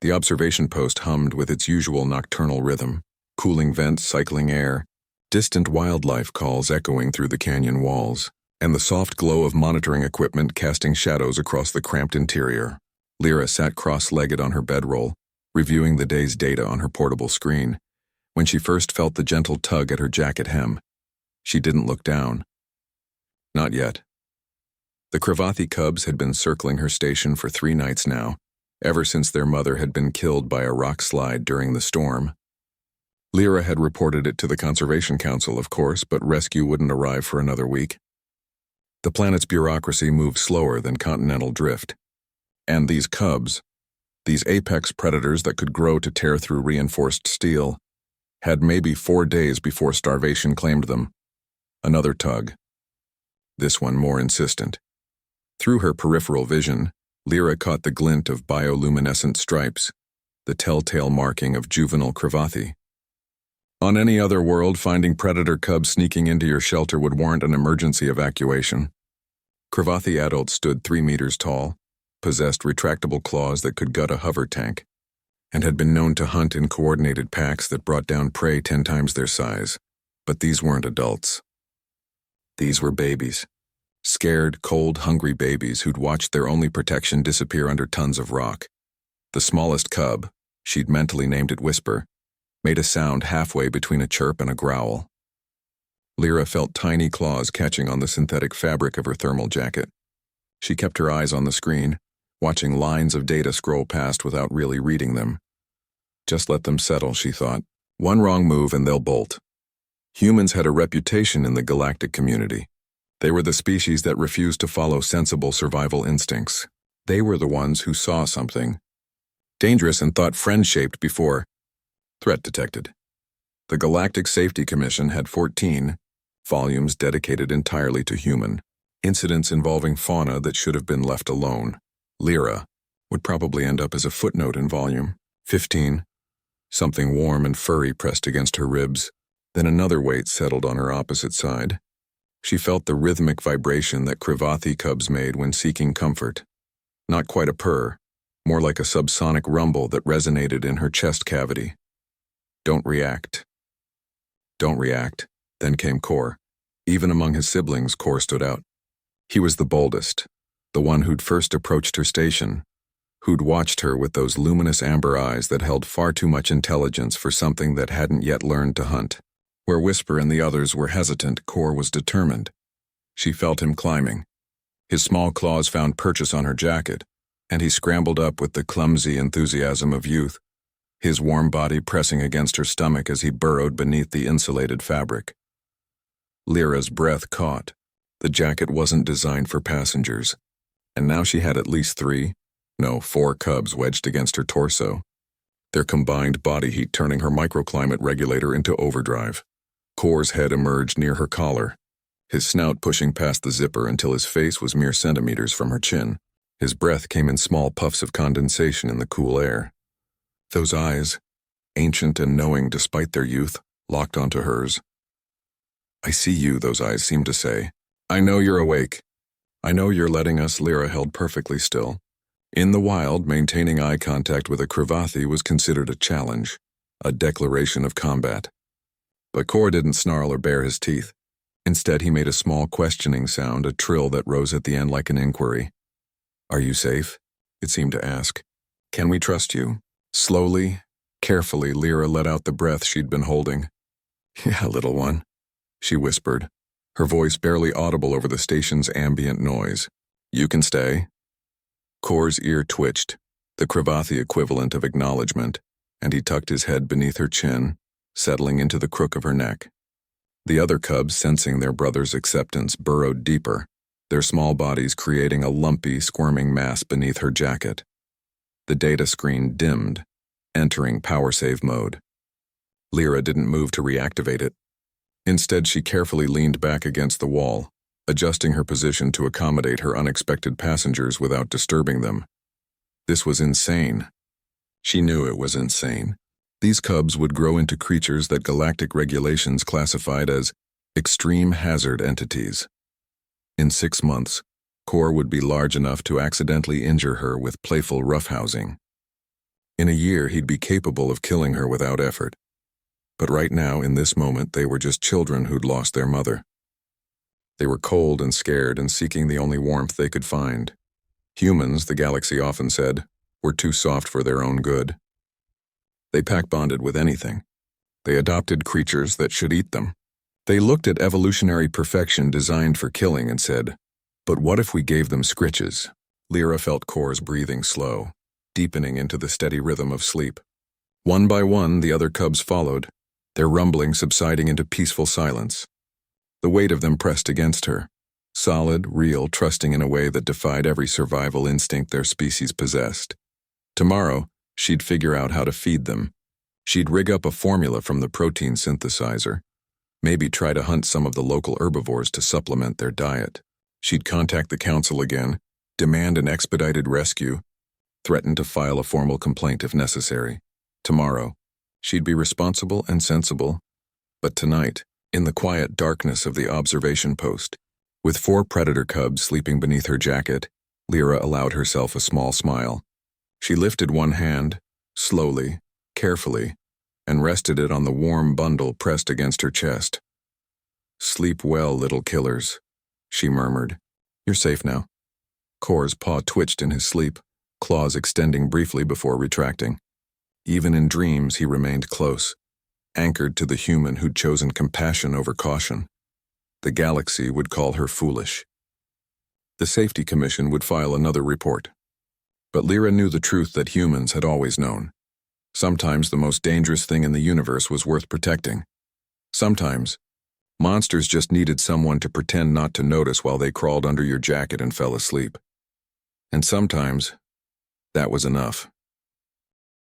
The observation post hummed with its usual nocturnal rhythm, cooling vents cycling air, distant wildlife calls echoing through the canyon walls, and the soft glow of monitoring equipment casting shadows across the cramped interior. Lyra sat cross-legged on her bedroll, reviewing the day's data on her portable screen, when she first felt the gentle tug at her jacket hem. She didn't look down. Not yet. The Cravathi cubs had been circling her station for 3 nights now, ever since their mother had been killed by a rock slide during the storm. Lyra had reported it to the Conservation Council, of course, but rescue wouldn't arrive for another week. The planet's bureaucracy moved slower than continental drift. And these cubs, these apex predators that could grow to tear through reinforced steel, had maybe 4 days before starvation claimed them. Another tug. This one more insistent. Through her peripheral vision, Lyra caught the glint of bioluminescent stripes, the telltale marking of juvenile Cravathi. On any other world, finding predator cubs sneaking into your shelter would warrant an emergency evacuation. Cravathi adults stood 3 meters tall, possessed retractable claws that could gut a hover tank, and had been known to hunt in coordinated packs that brought down prey 10 times their size. But these weren't adults. These were babies. Scared, cold, hungry babies who'd watched their only protection disappear under tons of rock. The smallest cub, she'd mentally named it Whisper, made a sound halfway between a chirp and a growl. Lyra felt tiny claws catching on the synthetic fabric of her thermal jacket. She kept her eyes on the screen, watching lines of data scroll past without really reading them. Just let them settle, she thought. One wrong move and they'll bolt. Humans had a reputation in the galactic community. They were the species that refused to follow sensible survival instincts. They were the ones who saw something dangerous and thought friend-shaped before threat detected. The Galactic Safety Commission had 14 volumes dedicated entirely to human incidents involving fauna that should have been left alone. Lyra would probably end up as a footnote in volume 15, something warm and furry pressed against her ribs. Then another weight settled on her opposite side. She felt the rhythmic vibration that Cravathi cubs made when seeking comfort. Not quite a purr, more like a subsonic rumble that resonated in her chest cavity. Don't react. Don't react. Then came Kor. Even among his siblings, Kor stood out. He was the boldest, the one who'd first approached her station, who'd watched her with those luminous amber eyes that held far too much intelligence for something that hadn't yet learned to hunt. Where Whisper and the others were hesitant, Kor was determined. She felt him climbing. His small claws found purchase on her jacket, and he scrambled up with the clumsy enthusiasm of youth, his warm body pressing against her stomach as he burrowed beneath the insulated fabric. Lyra's breath caught. The jacket wasn't designed for passengers, and now she had at least 4 cubs wedged against her torso, their combined body heat turning her microclimate regulator into overdrive. Kor's head emerged near her collar, his snout pushing past the zipper until his face was mere centimeters from her chin. His breath came in small puffs of condensation in the cool air. Those eyes, ancient and knowing despite their youth, locked onto hers. "I see you," those eyes seemed to say. "I know you're awake. I know you're letting us." Lyra held perfectly still. In the wild, maintaining eye contact with a Cravathi was considered a challenge, a declaration of combat. But Kor didn't snarl or bare his teeth. Instead, he made a small questioning sound, a trill that rose at the end like an inquiry. "Are you safe?" it seemed to ask. "Can we trust you?" Slowly, carefully, Lyra let out the breath she'd been holding. "Yeah, little one," she whispered, her voice barely audible over the station's ambient noise. "You can stay." Kor's ear twitched, the Cravathi equivalent of acknowledgement, and he tucked his head beneath her chin, settling into the crook of her neck. The other cubs, sensing their brother's acceptance, burrowed deeper, their small bodies creating a lumpy, squirming mass beneath her jacket. The data screen dimmed, entering power save mode. Lyra didn't move to reactivate it. Instead, she carefully leaned back against the wall, adjusting her position to accommodate her unexpected passengers without disturbing them. This was insane. She knew it was insane. These cubs would grow into creatures that galactic regulations classified as extreme hazard entities. In 6 months, Kor would be large enough to accidentally injure her with playful roughhousing. In a year, he'd be capable of killing her without effort. But right now, in this moment, they were just children who'd lost their mother. They were cold and scared and seeking the only warmth they could find. Humans, the galaxy often said, were too soft for their own good. They pack-bonded with anything. They adopted creatures that should eat them. They looked at evolutionary perfection designed for killing and said, "But what if we gave them scritches?" Lyra felt Kor's breathing slow, deepening into the steady rhythm of sleep. One by one, the other cubs followed, their rumbling subsiding into peaceful silence. The weight of them pressed against her, solid, real, trusting in a way that defied every survival instinct their species possessed. Tomorrow, she'd figure out how to feed them. She'd rig up a formula from the protein synthesizer. Maybe try to hunt some of the local herbivores to supplement their diet. She'd contact the council again, demand an expedited rescue, threaten to file a formal complaint if necessary. Tomorrow, she'd be responsible and sensible. But tonight, in the quiet darkness of the observation post, with 4 predator cubs sleeping beneath her jacket, Lyra allowed herself a small smile. She lifted one hand, slowly, carefully, and rested it on the warm bundle pressed against her chest. "Sleep well, little killers," she murmured. "You're safe now." Kor's paw twitched in his sleep, claws extending briefly before retracting. Even in dreams, he remained close, anchored to the human who'd chosen compassion over caution. The galaxy would call her foolish. The Safety Commission would file another report. But Lyra knew the truth that humans had always known. Sometimes the most dangerous thing in the universe was worth protecting. Sometimes, monsters just needed someone to pretend not to notice while they crawled under your jacket and fell asleep. And sometimes, that was enough.